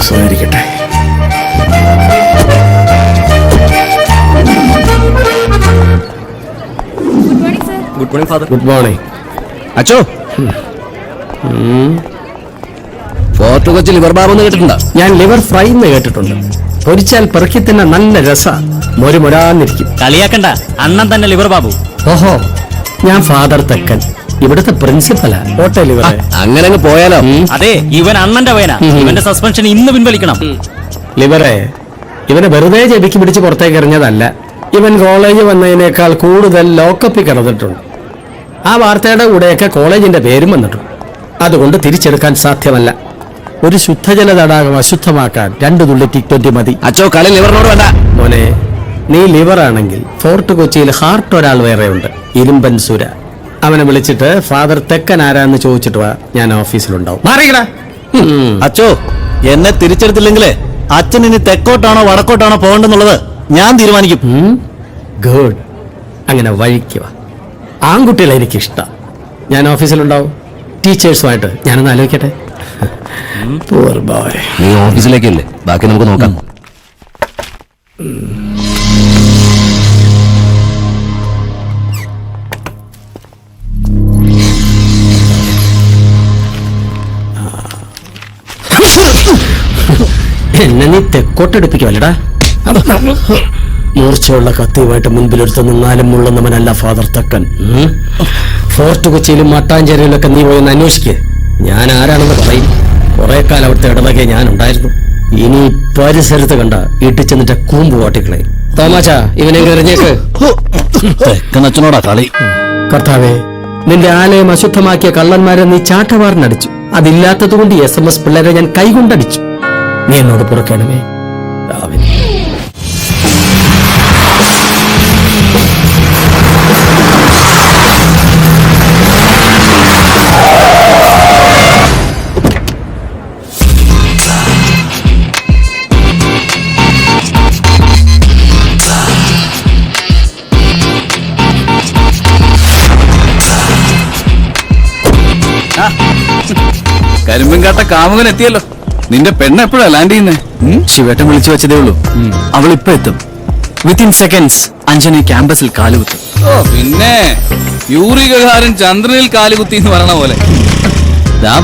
സഹായിക്കട്ടെ. Good morning father. Good morning. അച്ചോ, fort Kochi liver ബാബ് എന്ന് കേട്ടിട്ടുണ്ടോ? ഞാൻ ലിവർ ഫ്രൈ എന്ന് കേട്ടിട്ടുണ്ട്. പൊരിച്ചാൽ പെറുക്കി തന്നെ നല്ല രസ, മൊരുമൊരാന്നിരിക്കും. കളിയാക്കണ്ട, അണ്ണൻ തന്നെ ലിവർ ബാബു. ഓഹോ, ഞാൻ ഫാദർ തെക്കൻ, ഇവിടുത്തെ പ്രിൻസിപ്പലാ. Hotel liver. അങ്ങനെ അങ്ങ് പോയാലോ? അതെ, ഇവൻ അണ്ണന്റെ പയ്യനാ. ഇവന്റെ സസ്പെൻഷൻ ഇന്ന് പിൻവലിക്കണം. ലിവറെ, ഇവനെ വെറുതെ ചെവിക്ക് പിടിച്ച് പുറത്തേക്ക് എറിഞ്ഞതല്ല. ഇവൻ കോളേജ് വന്നതിനേക്കാൾ കൂടുതൽ ലോക്കപ്പിൽ കിടന്നിട്ടുണ്ട്. ആ വാർത്തയുടെ കൂടെയൊക്കെ കോളേജിന്റെ പേരും വന്നിട്ടുണ്ട്. അതുകൊണ്ട് തിരിച്ചെടുക്കാൻ സാധ്യമല്ല. ഒരു ശുദ്ധജല തടാകം അശുദ്ധമാക്കാൻ 2 തുള്ളി T20 മതി. അച്ചോ, കളി ലിവറിനോട് വേണ്ട. മോനെ, നീ ലിവർ ആണെങ്കിൽ ഫോർട്ട് കൊച്ചിയിൽ ഹാർട്ട് ഒരാൾ വേറെ ഉണ്ട്, ഇരുമ്പൻ സുര. അവനെ വിളിച്ചിട്ട് ഫാദർ തെക്കൻ ആരാന്ന് ചോദിച്ചിട്ട് വാ, ഞാൻ ഓഫീസിലുണ്ടാവും. മാറിക്കടാ. അച്ചോ, എന്നെ തിരിച്ചെടുത്തില്ലെങ്കിലേ അച്ഛൻ ഇനി തെക്കോട്ടാണോ വടക്കോട്ടാണോ പോകണ്ടെന്നുള്ളത് ഞാൻ തീരുമാനിക്കും. ഗുഡ്. അങ്ങനെ വഴിക്കുക. ആൺകുട്ടികളെ എനിക്കിഷ്ടം. ഞാൻ ഓഫീസിലുണ്ടാവും. ടീച്ചേഴ്സുമായിട്ട് ഞാനൊന്ന് ആലോചിക്കട്ടെ. Poor boy. നീ ഓഫീസിലേക്കല്ലേ, ബാക്കി നമുക്ക് നോക്കാം. എന്നെ നീ തെക്കോട്ടെടുപ്പിക്കുമല്ലടാ. മൂർച്ചയുള്ള കത്തിയുമായിട്ട് മുൻപിലെടുത്ത് നിന്നാലും മുള്ളുന്നവനല്ല ഫാദർ തെക്കൻ. ഫോർട്ട് കൊച്ചിയിലും മട്ടാഞ്ചേരിയിലൊക്കെ നീ പോയി ഒന്ന് അന്വേഷിക്കേ. ഞാൻ ആരാണെന്ന് പറയും. കുറെ കാലം അവിടുത്തെ ഇടവകെ ഞാൻ ഉണ്ടായിരുന്നു. ഇനി പരിസരത്ത് കണ്ട ഇട്ടിച്ചെന്നിട്ട് കൂമ്പ് വാട്ടിക്കളെ. തോമാച്ച, ഇവനെ എറിഞ്ഞേക്ക്. തെക്കനച്ഛനോടാ കളി. കർത്താവേ, നിന്റെ ആലയം അശുദ്ധമാക്കിയ കള്ളന്മാരെ നീ ചാട്ടവാറിനടിച്ചു. അതില്ലാത്തതുകൊണ്ട് SMS പിള്ളേരെ ഞാൻ കൈകൊണ്ടടിച്ചു. നീ എന്നോട് പുറക്കണമേ. കരിമ്പൻകാട്ട കാമുകൻ എത്തിയല്ലോ. നിന്റെ പെണ്ണ് എപ്പോഴാ ലാൻഡ് ചെയ്യുന്നേ? ശിവേട്ടൻ വിളിച്ചു വെച്ചതേ ഉള്ളൂ. അവൾ ഇപ്പൊ എത്തും. വിത്തിൻ സെക്കൻഡ്സ് അഞ്ജനി ക്യാമ്പസിൽ കാലുകുത്തും. പിന്നെ യൂറി ഗഗാരൻ ചന്ദ്രനിൽ കാലുകുത്തി എന്ന് പറയണ പോലെ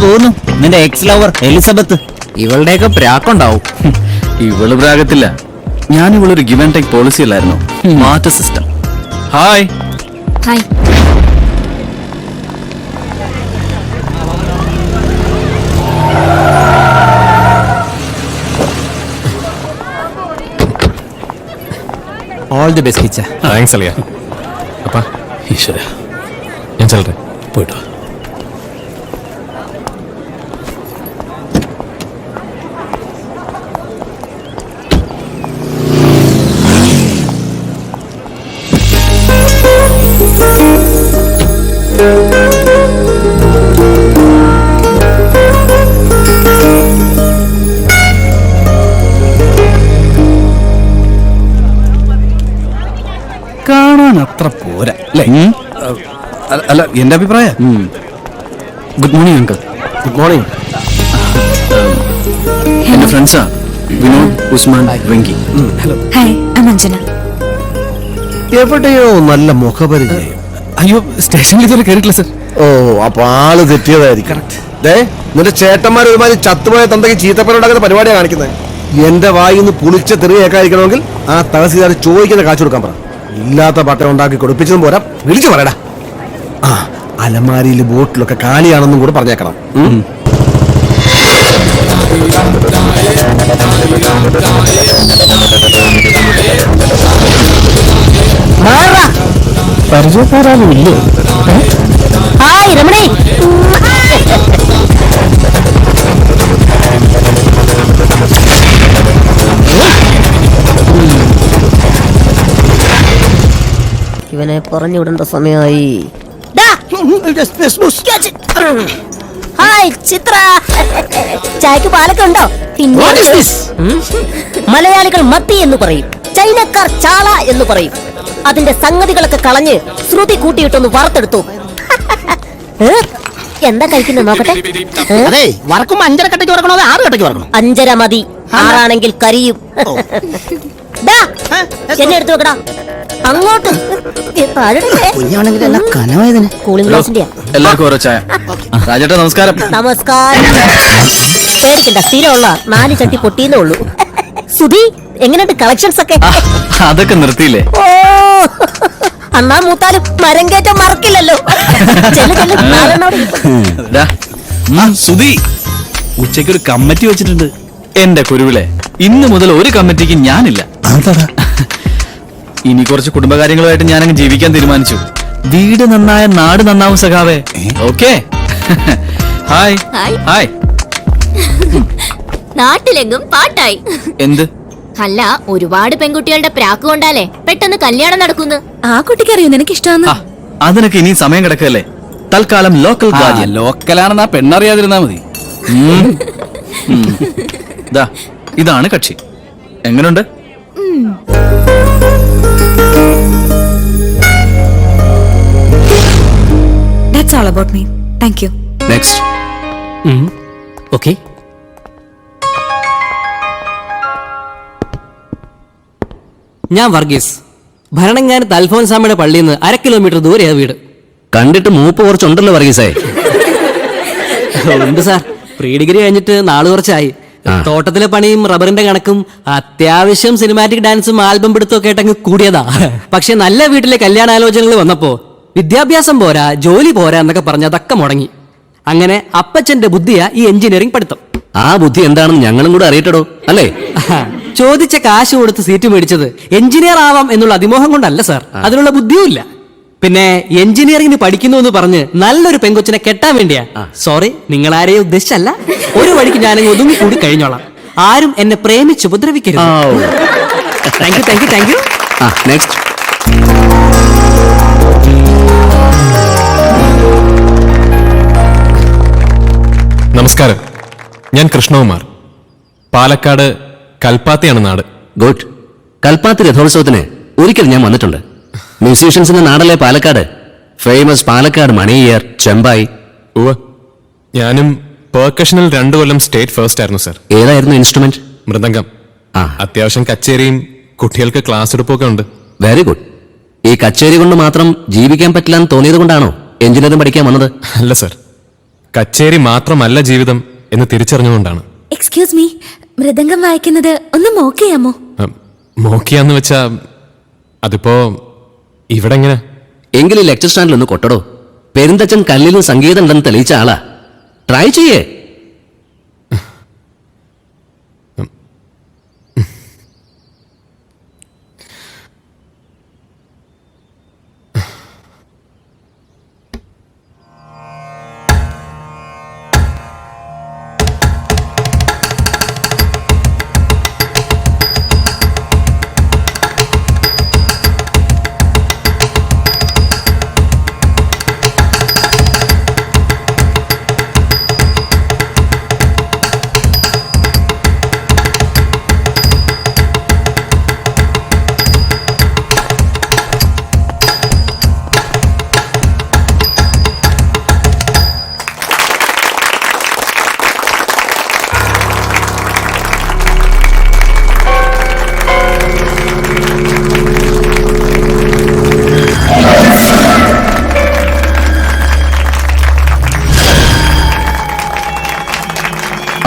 പോകുന്നു നിന്റെ എക്സ് ലവർ എലിസബത്ത്. ഇവളുടെയൊക്കെ പ്രാക്കുണ്ടാവും. ഇവള് പ്രാകത്തില്ല. ഞാൻ ഇവളൊരു ഗിവ് ആൻഡ് ടേക്ക് പോളിസി അല്ലായിരുന്നു, മാറ്റ system. Hi. Hi. All the best Kiccha. Thanks അളിയ. അപ്പാ ഈശ്വര, ഞാൻ ചെല്ലട്ടെ. പോയിട്ടോ. കാണാൻ അത്ര പോരാ അല്ലേ? അല്ല, എന്റെ അഭിപ്രായം. Good morning uncle. Good morning. എന്റെ ഫ്രണ്ട്സാ വിനോദ്, ഉസ്മാൻ, വെങ്കി. ഹായ്, അഞ്ജന. എവിടെയോ നല്ല മുഖപരിചയം. അയ്യോ, സ്റ്റേഷനിൽ ഇതുവരെ കയറിയിട്ടില്ല സർ. ഓ, അപ്പൊ ആള് തെറ്റിയതായിരിക്കും. നിന്റെ ചേട്ടന്മാർ ഒരുമാതിരി ചത്തുപോയ തന്തയ്ക്ക് ചീത്തപ്പനുണ്ടാക്കുന്ന പരിപാടിയാണ് കാണിക്കുന്നത്. എന്റെ വായിന്ന് പുളിച്ച തെറി കേൾക്കാതിരിക്കണമെങ്കിൽ ആ തഹസീൽദാർ ചോദിക്കുന്ന കാശ് കൊടുക്കാൻ പറ. ഇല്ലാത്ത പട്ടം ഉണ്ടാക്കി കൊടുപ്പിച്ചതും പോരാ, വിളിച്ചു പറയടാ. ആ, അലമാരിയിൽ ബോട്ടിലൊക്കെ കാലിയാണെന്നും കൂടെ പറഞ്ഞേക്കണം. പരിചയക്കാരാലും ഇല്ലേ? ഹായ് രമണി. ഇവനെ പറഞ്ഞു വിടേണ്ട സമയമായി. ഹായ് ചിത്ര. ചായക്ക് പാലൊക്കെ ഉണ്ടോ? മലയാളികൾ മത്തി എന്ന് പറയും, ചൈനക്കാർ ചാള എന്ന് പറയും. അതിന്റെ സംഗതികളൊക്കെ കളഞ്ഞ് ശ്രുതി കൂട്ടിയിട്ടൊന്ന് വറുത്തെടുത്തു. എന്താ കഴിക്കുന്നത് നോക്കട്ടെ. അതെ വറക്കുമ്പോ 5.5 കട്ടയ്ക്ക് വറക്കണോ അതോ 6 കട്ടയ്ക്ക് വറക്കണോ? 5.5 മതി, 6 കരിയും. ദാ, എന്നെ എടുത്തു വെക്കടാ അങ്ങോട്ട്. കുഞ്ഞാണെങ്കിൽ എല്ലാം കനവായതിന്. കൂളിംഗ് ഗ്ലാസിന്റെ എല്ലാവർക്കും ഓരോ ചായ. രാജേട്ടാ നമസ്കാരം. നമസ്കാരം. പേടിക്കണ്ട, സ്ഥിരമുള്ള 4 ചട്ടി പൊട്ടിയെന്നേ ഉള്ളൂ. സുധി, എങ്ങനെയുണ്ട് കളക്ഷൻസ് ഒക്കെ? അതൊക്കെ നിർത്തിയില്ലേ? ഓ, അണ്ണാ മൂത്താലും മരം കയറ്റം മറക്കില്ലല്ലോ. ചെല്ലു ചെല്ലു, നാലെണ്ണോടെ ഇരിപ്പ്. ദാ, സുധി ഉച്ചയ്ക്കൊരു കമ്മിറ്റി വെച്ചിട്ടുണ്ട്. എന്റെ കുരുവിളെ, ഇന്ന് മുതൽ ഒരു കമ്മിറ്റിക്ക് ഞാനില്ല. ഇനി കുറച്ച് കുടുംബകാര്യങ്ങളുമായിട്ട് ഞാനങ്ങ് ജീവിക്കാൻ തീരുമാനിച്ചു. വീട് നന്നായ നാട് നന്നാവും സഖാവേ. ഓക്കെ. Hi hi. നാട്ടിലെങ്കും പാട്ടായി. എന്ത്? അല്ല, ഒരുപാട് പെൺകുട്ടികളുടെ പ്രാക്ക് കൊണ്ടാലേ പെട്ടെന്ന് കല്യാണം നടക്കുന്നു. ആ കുട്ടിക്ക് അറിയോ നിനക്ക് ഇഷ്ടമാന്ന്? അതിനൊക്കെ ഇനി സമയം കിടക്കല്ലേ. തൽക്കാലം ലോക്കൽ ഗാർഡിയൻ. ലോക്കലാണെന്നാ പെണ്ണറിയാതിരുന്നാ മതി. ദാ, ഇതാണ് കക്ഷി. എങ്ങനുണ്ട്? That's all about me. Thank you. Next. Okay. ഞാൻ വർഗീസ്. ഭരണങ്ങാനത്ത് അൽഫോൻസാമയുടെ പള്ളിയിൽ നിന്ന് 1/2 കിലോമീറ്റർ ദൂരെയാ വീട്. കണ്ടിട്ട് മൂപ്പ് കുറച്ചുണ്ടല്ലോ വർഗീസേ. ഉണ്ട് സാർ. പ്രീ ഡിഗ്രി കഴിഞ്ഞിട്ട് നാള് കുറച്ചായി. തോട്ടത്തിലെ പണിയും റബ്ബറിന്റെ കണക്കും അത്യാവശ്യം സിനിമാറ്റിക് ഡാൻസും ആൽബം പിടുത്തവും ഒക്കെ ആയിട്ടങ്ങ് കൂടിയതാ. പക്ഷെ നല്ല വീട്ടിലെ കല്യാണാലോചനകൾ വന്നപ്പോ വിദ്യാഭ്യാസം പോരാ, ജോലി പോരാ എന്നൊക്കെ പറഞ്ഞ് അതൊക്കെ മുടങ്ങി. അങ്ങനെ അപ്പച്ചന്റെ ബുദ്ധിയാ ഈ എഞ്ചിനീയറിംഗ് പഠിത്തം. ആ ബുദ്ധി എന്താണെന്ന് ഞങ്ങളും കൂടെ അറിയട്ടോ അല്ലേ? ചോദിച്ച കാശ് കൊടുത്ത് സീറ്റ് മേടിച്ചത് എഞ്ചിനീയർ ആവാം എന്നുള്ള അതിമോഹം കൊണ്ടല്ല സാർ, അതിനുള്ള ബുദ്ധിയും ഇല്ല. പിന്നെ എഞ്ചിനീയറിംഗിന് പഠിക്കുന്നു എന്ന് പറഞ്ഞ് നല്ലൊരു പെങ്കൊച്ചിനെ കെട്ടാൻ വേണ്ടിയാ. സോറി, നിങ്ങളാരെയും ഉദ്ദേശിച്ചല്ല. ഒരു വഴിക്ക് ഞാനങ്ങ് ഒതുങ്ങി കൂടി കഴിഞ്ഞോളാം. ആരും എന്നെ പ്രേമിച്ച് ഉപദ്രവിക്കരുത്. Thank you thank you thank you. Next. നമസ്കാരം, ഞാൻ കൃഷ്ണകുമാർ. പാലക്കാട് കൽപ്പാത്തിയാണ് നാട്. ഗുഡ്. കൽപ്പാത്തി രഥോത്സവത്തിന് ഒരിക്കൽ ഞാൻ വന്നിട്ടുണ്ട്. മ്യൂസീഷ്യൻസിന്റെ നാടല്ലേ പാലക്കാട്. ഫേമസ് പാലക്കാട് മണിയർ, ചെമ്പായി. ഉവ്വ്, ഞാനും പെർക്കഷനിൽ 2 കൊല്ലം സ്റ്റേറ്റ് ഫസ്റ്റ് ആയിരുന്നു സർ. ഏതായിരുന്നു ഇൻസ്ട്രുമെന്റ്? മൃദംഗം. അത്യാവശ്യം കച്ചേരിയും കുട്ടികൾക്ക് ക്ലാസ് എടുപ്പൊക്കെ ഉണ്ട്. Very good. ഈ കച്ചേരി കൊണ്ട് മാത്രം ജീവിക്കാൻ പറ്റില്ല എന്ന് തോന്നിയത് കൊണ്ടാണോ എഞ്ചിനീയറിംഗ് പഠിക്കാൻ വന്നത്? അല്ല സർ, കച്ചേരി മാത്രമല്ല ജീവിതം എന്ന് തിരിച്ചറിഞ്ഞുകൊണ്ടാണ്. എക്സ്ക്യൂസ് മീ, മൃദംഗം വായിക്കുന്നത് ഒന്ന് മോക്ക് ചെയ്യാമോ? മോക്കിയാന്ന് വെച്ചാ അതിപ്പോ ഇവിടെ എങ്ങനെ? എങ്കിലും ലെക്ചർ സ്റ്റാൻഡിൽ ഒന്ന് കൊട്ടടോ. പെരുന്തച്ചൻ കല്ലിലും സംഗീതം ഉണ്ടെന്ന് തെളിയിച്ച ആളാ. ട്രൈ ചെയ്യേ.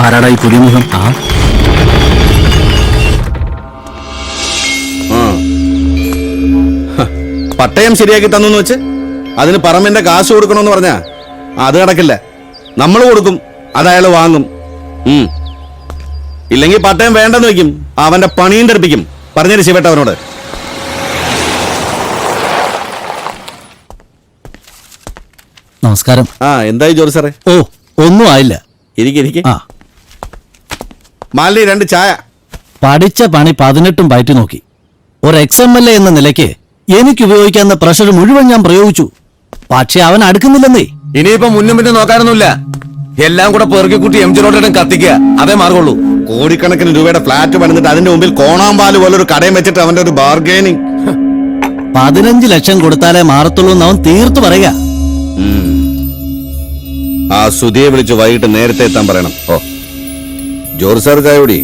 ആരാടാ ഈ പുതിയ മുഖം? പട്ടയം ശരിയാക്കി തന്നു വെച്ച് അതിന് പറമ്പിന്റെ കാശ് കൊടുക്കണമെന്ന് പറഞ്ഞാ അത് നടക്കില്ല. നമ്മൾ കൊടുക്കും, അതയാൾ വാങ്ങും. ഇല്ലെങ്കിൽ പട്ടയം വേണ്ടെന്ന് വെക്കും, അവന്റെ പണിയും തെറിപ്പിക്കും. പറഞ്ഞൊരു ശിവട്ട അവനോട്. നമസ്കാരം. എന്തായി ജോലി സാറേ? ഓ, ഒന്നും ആയില്ല. ഇരിക്കെ. മാലിനി 2 ചായ. പഠിച്ച പണി 18ഉം പയറ്റി നോക്കി. ഒരു XMLA എന്ന നിലയ്ക്ക് എനിക്ക് ഉപയോഗിക്കാവുന്ന പ്രഷർ മുഴുവൻ ഞാൻ പ്രയോഗിച്ചു. പക്ഷെ അവൻ അടുക്കുന്നില്ലെന്നേ. ഇനിയിപ്പോ മുന്നും പിന്നെ നോക്കാനൊന്നുമില്ല. എല്ലാം കൂടെ പെറുക്കിക്കുട്ടി MG റോഡിലും കത്തിക്കുക, അതേ മാർഗമുള്ളൂ. കോടിക്കണക്കിന് രൂപയുടെ ഫ്ലാറ്റ് പണിതിട്ട് അതിന്റെ മുമ്പിൽ കോണാമ്പാല് പോലെ ഒരു കടയും വെച്ചിട്ട് അവന്റെ ഒരു ബാർഗൈനിങ്. 15 ലക്ഷം കൊടുത്താലേ മാറത്തുള്ളൂ എന്ന് അവൻ തീർത്തു പറയുക. ആ സുധിയെ വിളിച്ച് വൈകിട്ട് നേരത്തെ എത്താൻ പറയണം. ഓ ജോർജ് സാർ ചായ കുടി.